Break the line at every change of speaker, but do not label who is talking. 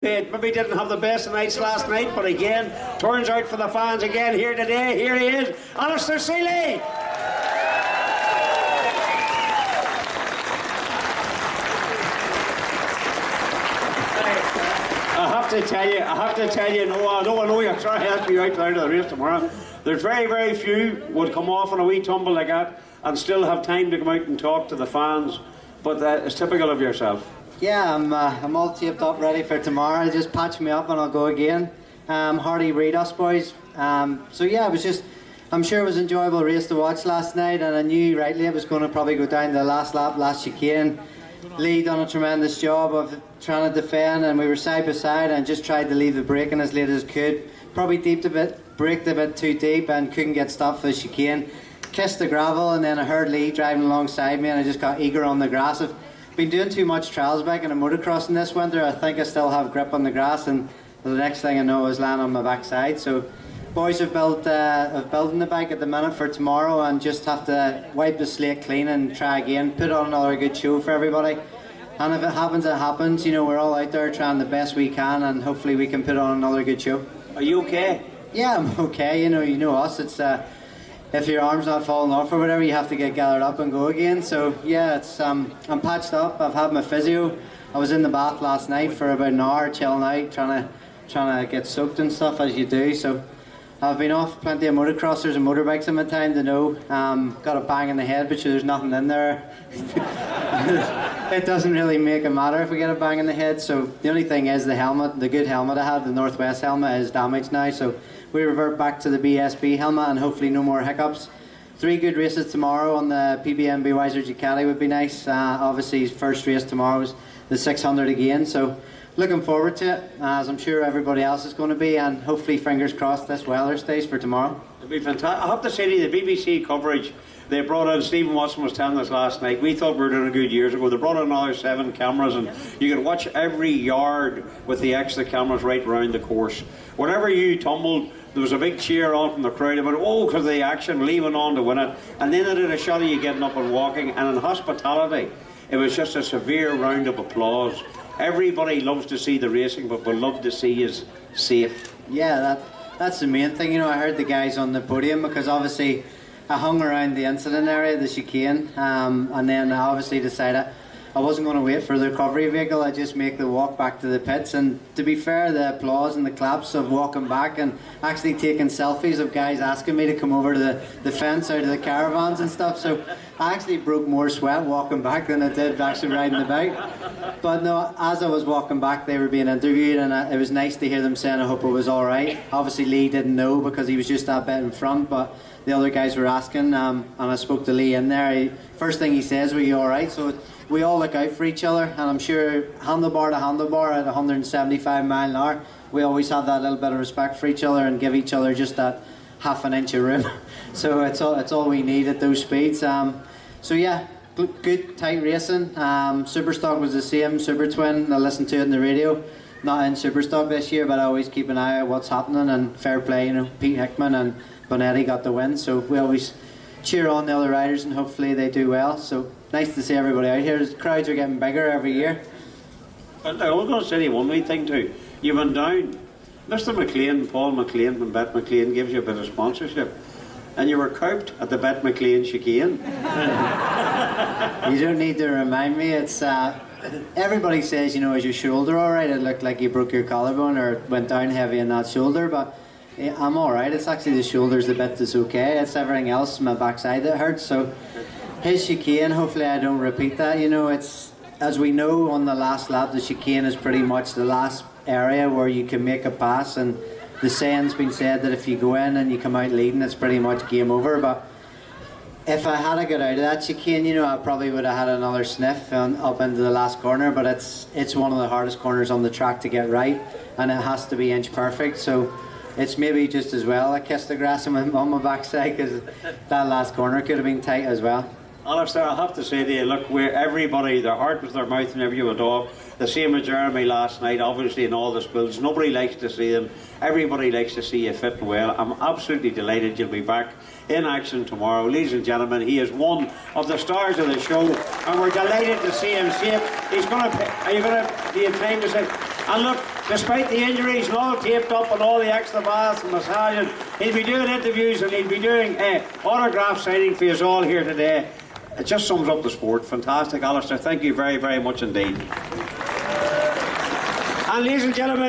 It maybe didn't have the best of nights last night, but again, turns out for the fans again here today. Here he is, Alastair Seeley. I have to tell you, no, I know you're trying to help me out there to the race tomorrow. There's very few would come off on a wee tumble like that and still have time to come out and talk to the fans, but it's typical of yourself.
Yeah, I'm all taped up, ready for tomorrow. Just patch me up and I'll go again. Hardy read us, boys. So yeah, I'm sure it was an enjoyable race to watch last night, and I knew rightly it was going to probably go down to the last lap, last chicane. Lee done a tremendous job of trying to defend, and we were side by side and just tried to leave the braking as late as could. Probably braked a bit too deep and couldn't get stopped for the chicane. Kissed the gravel, and then I heard Lee driving alongside me, and I just got eager on the grass. I've been doing too much trials back in a motocrossing this winter. I think I still have grip on the grass, and the next thing I know I was landing on my backside. So boys have building the bike at the minute for tomorrow, and just have to wipe the slate clean and try again, put on another good show for everybody. And if it happens, it happens. You know, we're all out there trying the best we can, and hopefully we can put on another good show.
Are you okay?
Yeah, I'm okay. You know us. It's if your arm's not falling off or whatever, you have to get gathered up and go again. So yeah, it's I'm patched up. I've had my physio. I was in the bath last night for about an hour, chilling out, trying to get soaked and stuff as you do. So I've been off plenty of motocrossers and motorbikes in my time to know. Got a bang in the head, but there's nothing in there. It doesn't really make a matter if we get a bang in the head. So the only thing is the helmet, the good helmet I had, the Northwest helmet, is damaged now. So we revert back to the BSB helmet and hopefully no more hiccups. 3 good races tomorrow on the PBMB Wiser Ducati would be nice. Obviously his first race tomorrow is the 600 again. So looking forward to it, as I'm sure everybody else is going to be, and hopefully fingers crossed this weather stays for tomorrow.
It'll be fantastic. I have to say to you, the BBC coverage they brought in, Stephen Watson was telling us last night, we thought we were doing a good years ago. They brought in another 7 cameras, and you could watch every yard with the extra cameras right around the course. Whenever you tumbled, there was a big cheer on from the crowd about, oh, because of the action, leaving on to win it. And then they did a shot of you getting up and walking, and in hospitality, it was just a severe round of applause. Everybody loves to see the racing, but would love to see you safe.
Yeah, that's the main thing. You know, I heard the guys on the podium, because obviously I hung around the incident area, the chicane, and then I obviously decided I wasn't going to wait for the recovery vehicle. I'd just make the walk back to the pits. And to be fair, the applause and the claps of walking back and actually taking selfies of guys asking me to come over to the fence out of the caravans and stuff. So I actually broke more sweat walking back than I did actually riding the bike. But no, as I was walking back, they were being interviewed, and it was nice to hear them saying I hope it was all right. Obviously Lee didn't know because he was just that bit in front, but the other guys were asking, and I spoke to Lee in there. First thing he says, were you all right? So we all look out for each other, and I'm sure handlebar to handlebar at 175 mile an hour, we always have that little bit of respect for each other and give each other just that half an inch of room. So it's all we need at those speeds. So yeah, good tight racing. Superstock was the same, Super Twin. I listened to it on the radio. Not in Superstock this year, but I always keep an eye on what's happening, and fair play, you know, Pete Hickman and Bonetti got the win, so we always cheer on the other riders and hopefully they do well. So nice to see everybody out here. The crowds are getting bigger every year.
But I was going to say one wee thing too. You've been down. Mr. McLean, Paul McLean from Bet McLean gives you a bit of sponsorship, and you were coped at the Bet McLean chicane.
You don't need to remind me. It's everybody says, you know, is your shoulder all right? It looked like you broke your collarbone or went down heavy in that shoulder, but I'm all right. It's actually the shoulders the bit that's okay. It's everything else, my backside that hurts. So his chicane, hopefully I don't repeat that. You know, it's, as we know on the last lap, the chicane is pretty much the last area where you can make a pass, and the saying's been said that if you go in and you come out leading, it's pretty much game over. But if I had to get out of that chicane, you know, I probably would have had another sniff up into the last corner, but it's one of the hardest corners on the track to get right, and it has to be inch perfect. So it's maybe just as well I kissed the grass on my backside, because that last corner could have been tight as well.
Alastair, I have to say to you, look, everybody, their heart was their mouth whenever you went off. The same as Jeremy last night, obviously in all the spills. Nobody likes to see them. Everybody likes to see you fit and well. I'm absolutely delighted you'll be back in action tomorrow. Ladies and gentlemen, he is one of the stars of the show, and we're delighted to see him safe. He's going to, are you going to, do you have time to say, and look, despite the injuries and all taped up and all the extra baths and massaging. He'll be doing interviews and he'll be doing autograph signing for us all here today. It just sums up the sport. Fantastic, Alastair. Thank you very, very much indeed. And ladies and gentlemen,